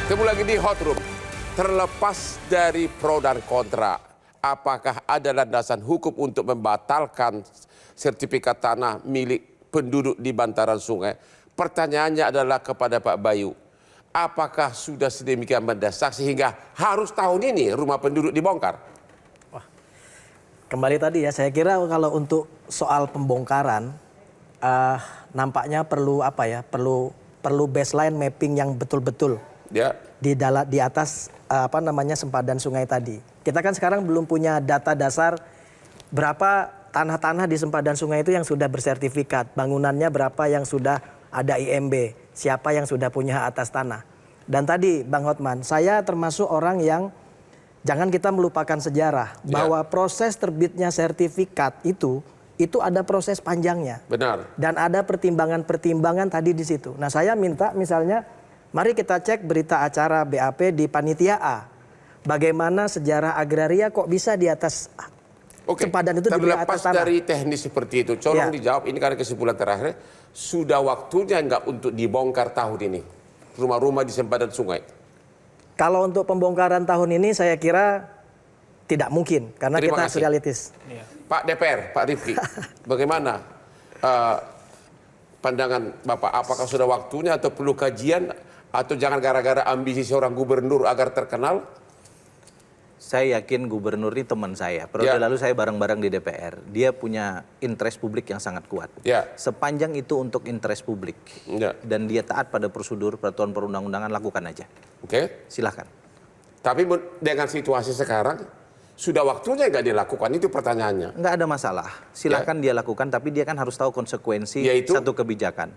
Ketemu lagi di Hot Room. Terlepas dari pro dan kontra, apakah ada landasan hukum untuk membatalkan sertifikat tanah milik penduduk di bantaran sungai? Pertanyaannya adalah kepada Pak Bayu. Apakah sudah sedemikian mendesak sehingga harus tahun ini rumah penduduk dibongkar? Wah, kembali tadi ya, saya kira kalau untuk soal pembongkaran, nampaknya perlu perlu baseline mapping yang betul-betul. Ya. Di atas sempadan sungai tadi. Kita kan sekarang belum punya data dasar berapa tanah-tanah di sempadan sungai itu yang sudah bersertifikat, bangunannya berapa yang sudah ada IMB, siapa yang sudah punya hak atas tanah. Dan tadi Bang Hotman, saya termasuk orang yang jangan kita melupakan sejarah bahwa proses terbitnya sertifikat itu ada proses panjangnya. Benar. Dan ada pertimbangan-pertimbangan tadi di situ. Nah, saya minta misalnya mari kita cek berita acara BAP di Panitia A. Bagaimana sejarah agraria kok bisa di atas sempadan itu di atas tanah. Terlepas dari teknis seperti itu, tolong dijawab ini karena kesimpulan terakhir. Sudah waktunya enggak untuk dibongkar tahun ini rumah-rumah di sempadan sungai? Kalau untuk pembongkaran tahun ini saya kira tidak mungkin karena kita harus realistis. Pak DPR, Pak Rifki, bagaimana pandangan Bapak? Apakah sudah waktunya atau perlu kajian? Atau jangan gara-gara ambisi seorang gubernur agar terkenal? Saya yakin gubernur ini teman saya. Periode lalu saya bareng-bareng di DPR. Dia punya interest publik yang sangat kuat. Sepanjang itu untuk interest publik. Dan dia taat pada prosedur peraturan perundang-undangan, lakukan aja. Silahkan. Tapi dengan situasi sekarang, sudah waktunya nggak dilakukan? Itu pertanyaannya. Nggak ada masalah. Silahkan dia lakukan, tapi dia kan harus tahu konsekuensi satu kebijakan.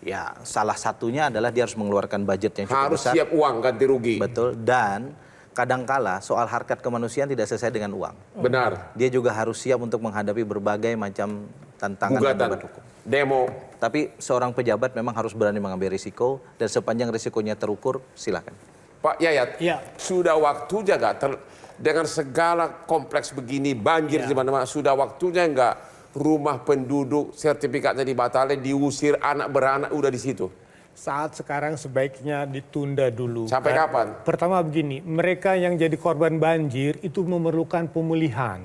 Ya, salah satunya adalah dia harus mengeluarkan budget yang cukup besar. Harus siap uang ganti rugi. Betul. Dan kadangkala soal harkat kemanusiaan tidak selesai dengan uang. Benar. Dia juga harus siap untuk menghadapi berbagai macam tantangan dan hukum. Demo. Tapi seorang pejabat memang harus berani mengambil risiko dan sepanjang risikonya terukur, silakan. Pak Yayat, sudah waktunya nggak dengan segala kompleks begini, banjir di mana-mana, sudah waktunya nggak rumah penduduk sertifikatnya dibatalkan, diusir, anak beranak udah di situ? Saat sekarang sebaiknya ditunda dulu. Sampai kapan? Pertama begini, mereka yang jadi korban banjir itu memerlukan pemulihan.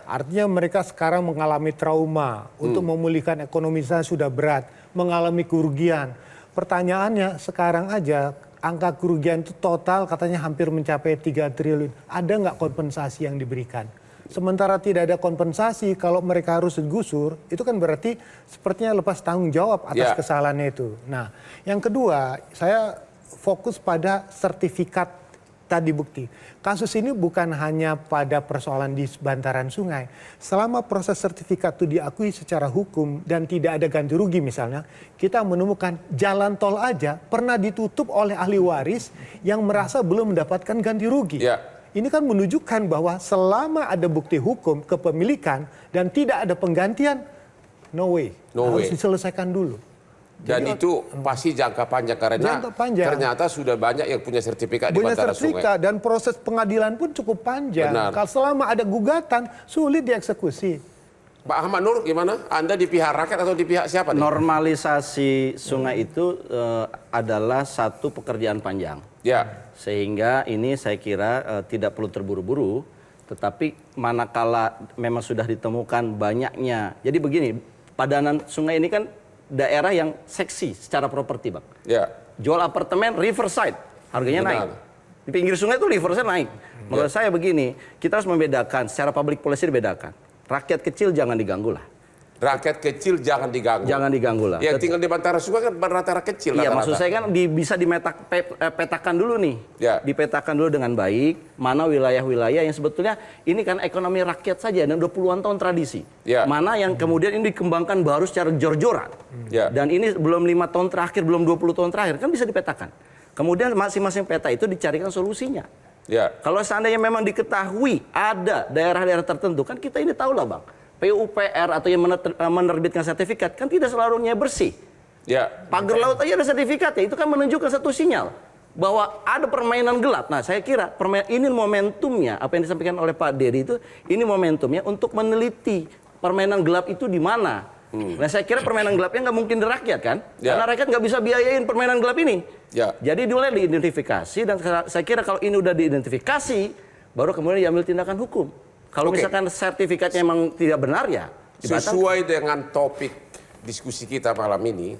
Artinya mereka sekarang mengalami trauma. Untuk memulihkan ekonomi sudah berat, mengalami kerugian. Pertanyaannya sekarang aja, angka kerugian itu total katanya hampir mencapai 3 triliun. Ada nggak kompensasi yang diberikan? Sementara tidak ada kompensasi, kalau mereka harus digusur, itu kan berarti sepertinya lepas tanggung jawab atas kesalahannya itu. Nah, yang kedua, saya fokus pada sertifikat tadi bukti. Kasus ini bukan hanya pada persoalan di bantaran sungai. Selama proses sertifikat itu diakui secara hukum dan tidak ada ganti rugi misalnya, kita menemukan jalan tol aja pernah ditutup oleh ahli waris yang merasa belum mendapatkan ganti rugi. Ini kan menunjukkan bahwa selama ada bukti hukum kepemilikan dan tidak ada penggantian, no way. Harus diselesaikan dulu. Dan itu pasti jangka panjang karena ternyata sudah banyak yang punya sertifikat di bantaran sungai. Dan proses pengadilan pun cukup panjang. Kalau selama ada gugatan, sulit dieksekusi. Pak Ahmad Nur, gimana? Anda di pihak rakyat atau di pihak siapa? Normalisasi sungai itu adalah satu pekerjaan panjang. Sehingga ini saya kira tidak perlu terburu-buru. Tetapi manakala memang sudah ditemukan banyaknya. Jadi begini, padanan sungai ini kan daerah yang seksi secara properti, Bang. Jual apartemen riverside, harganya naik. Di pinggir sungai itu riverside naik. Menurut saya begini, kita harus membedakan, secara public policy dibedakan. Rakyat kecil jangan diganggu lah. Rakyat kecil jangan diganggu. Jangan diganggu lah. Ya tinggal di bantaran sungai kan rata-rata kecil. Iya, maksud saya kan bisa dipetakan dulu nih. Dipetakan dulu dengan baik, mana wilayah-wilayah yang sebetulnya ini kan ekonomi rakyat saja dan udah puluhan tahun tradisi. Mana yang kemudian ini dikembangkan baru secara jor-joran. Dan ini belum 5 tahun terakhir, belum 20 tahun terakhir, kan bisa dipetakan. Kemudian masing-masing peta itu dicarikan solusinya. Kalau seandainya memang diketahui ada daerah-daerah tertentu, kan kita ini tahu lah, Bang. PUPR atau yang menerbitkan sertifikat kan tidak selalunya bersih. Pagar laut aja ada sertifikat ya, itu kan menunjukkan satu sinyal bahwa ada permainan gelap. Nah, saya kira ini momentumnya, apa yang disampaikan oleh Pak Dery itu, ini momentumnya untuk meneliti permainan gelap itu di mana. Nah, saya kira permainan gelapnya nggak mungkin di rakyat kan, karena rakyat nggak bisa biayain permainan gelap ini. Ya. Jadi dulu diidentifikasi dan saya kira kalau ini udah diidentifikasi, baru kemudian diambil tindakan hukum. Kalau misalkan sertifikatnya memang tidak benar ya dibatalkan. Sesuai dengan topik diskusi kita malam ini,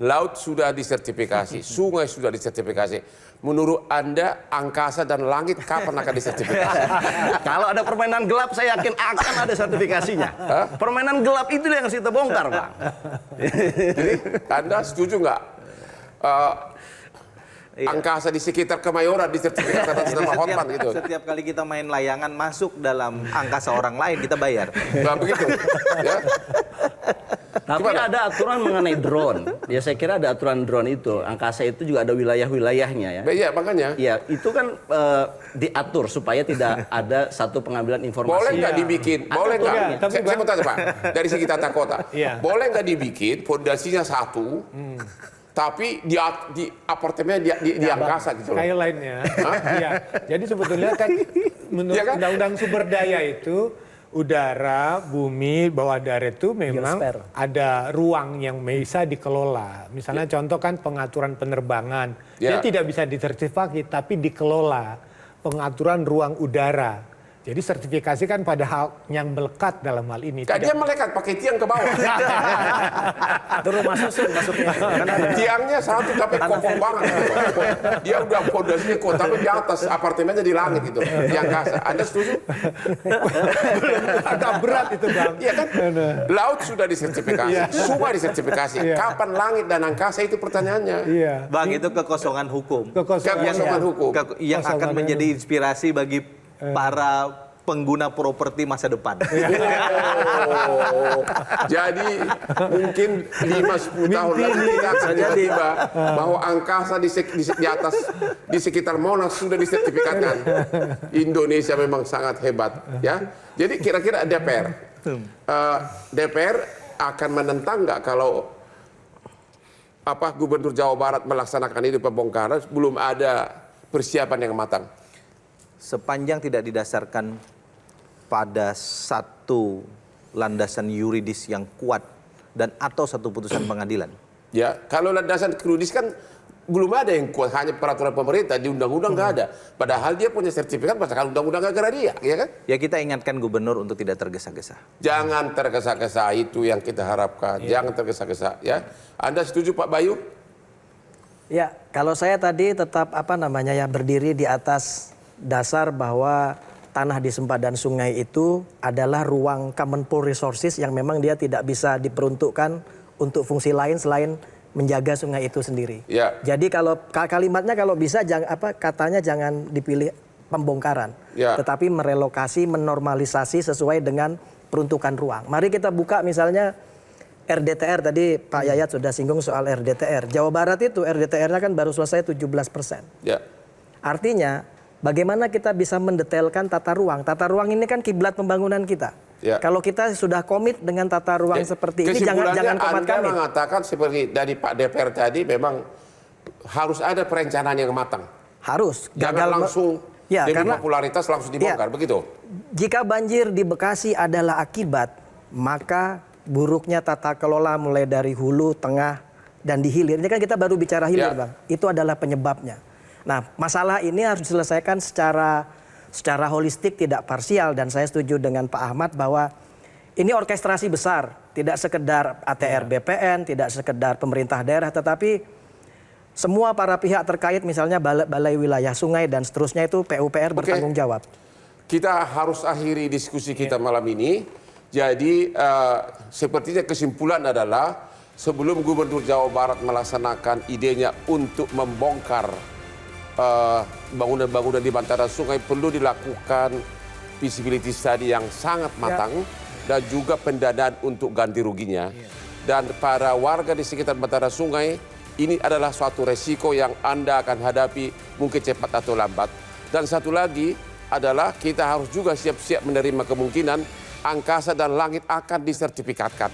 laut sudah disertifikasi, sungai sudah disertifikasi. Menurut Anda, angkasa dan langit kapan akan disertifikasi? Kalau ada permainan gelap, saya yakin akan ada sertifikasinya. Permainan gelap itu yang harus kita bongkar, Bang. Jadi, Anda setuju nggak? Angkasa di sekitar Kemayoran disertifikasi atas nama Hotman gitu. Setiap kali kita main layangan masuk dalam angkasa orang lain, kita bayar. Nah, begitu. Ya. Tapi ada aturan mengenai drone. Ya saya kira ada aturan drone itu. Angkasa itu juga ada wilayah-wilayahnya ya. Iya makanya. Ya itu kan diatur supaya tidak ada satu pengambilan informasi. Boleh nggak dibikin? Boleh nggak? Saya mau tanya Pak, dari segi tata kota. Boleh nggak dibikin fondasinya satu, tapi di apartemen di angkasa gitu loh. Kayak lainnya. Ya. Jadi sebetulnya kan menurut Undang-Undang Sumber Daya itu udara, bumi, bawah darat itu memang ada ruang yang bisa dikelola. Misalnya contoh kan pengaturan penerbangan. Dia tidak bisa disertifikasi tapi dikelola pengaturan ruang udara. Jadi sertifikasi kan pada hal yang melekat dalam hal ini. Dia melekat pakai tiang ke bawah. Itu rumah susun masuknya. Tiangnya satu tapi kokoh banget. Dia udah fondasinya kuat tapi di atas apartemennya di langit gitu. Di angkasa. Anda setuju? Agak berat itu Bang. Iya kan? Laut sudah disertifikasi, sungai disertifikasi. Kapan langit dan angkasa itu pertanyaannya? Bang, itu kekosongan hukum. Kekosongan hukum. Yang akan menjadi inspirasi bagi para pengguna properti masa depan. Jadi mungkin 5-10 tahun lagi kita akan tiba bahwa angkasa di atas di sekitar Monas sudah disertifikatkan. Indonesia memang sangat hebat, ya. Jadi kira-kira DPR akan menentang nggak kalau Gubernur Jawa Barat melaksanakan ini pembongkaran belum ada persiapan yang matang? Sepanjang tidak didasarkan pada satu landasan yuridis yang kuat dan atau satu putusan pengadilan. Ya, kalau landasan yuridis kan belum ada yang kuat, hanya peraturan pemerintah, di undang-undang nggak ada. Padahal dia punya sertifikat berdasarkan undang-undang negara dia, ya kan? Ya kita ingatkan gubernur untuk tidak tergesa-gesa. Jangan tergesa-gesa, itu yang kita harapkan. Jangan tergesa-gesa, ya. Anda setuju Pak Bayu? Ya, kalau saya tadi tetap berdiri di atas dasar bahwa tanah di sempadan sungai itu adalah ruang common pool resources yang memang dia tidak bisa diperuntukkan untuk fungsi lain selain menjaga sungai itu sendiri. Jadi kalau kalimatnya kalau bisa katanya jangan dipilih pembongkaran, tetapi merelokasi, menormalisasi sesuai dengan peruntukan ruang. Mari kita buka misalnya RDTR, tadi Pak Yayat sudah singgung soal RDTR. Jawa Barat itu RDTR-nya kan baru selesai 17%. Artinya bagaimana kita bisa mendetailkan tata ruang? Tata ruang ini kan kiblat pembangunan kita. Kalau kita sudah komit dengan tata ruang seperti ini, jangan komat kami. Anda mengatakan seperti dari Pak DPR tadi, memang harus ada perencanaan yang matang. Harus. Jangan langsung demi popularitas langsung dibongkar, begitu? Jika banjir di Bekasi adalah akibat, maka buruknya tata kelola mulai dari hulu, tengah, dan di hilir. Ini kan kita baru bicara hilir, Bang. Itu adalah penyebabnya. Nah, masalah ini harus diselesaikan secara holistik, tidak parsial. Dan saya setuju dengan Pak Ahmad bahwa ini orkestrasi besar. Tidak sekedar ATR BPN, tidak sekedar pemerintah daerah, tetapi semua para pihak terkait, misalnya Balai Wilayah Sungai dan seterusnya itu PUPR bertanggung jawab. Kita harus akhiri diskusi kita malam ini. Jadi sepertinya kesimpulan adalah sebelum Gubernur Jawa Barat melaksanakan idenya untuk membongkar bangunan-bangunan di bantaran sungai, perlu dilakukan feasibility study yang sangat matang dan juga pendanaan untuk ganti ruginya. Dan para warga di sekitar bantaran sungai, ini adalah suatu resiko yang Anda akan hadapi mungkin cepat atau lambat. Dan satu lagi adalah kita harus juga siap-siap menerima kemungkinan angkasa dan langit akan disertifikatkan.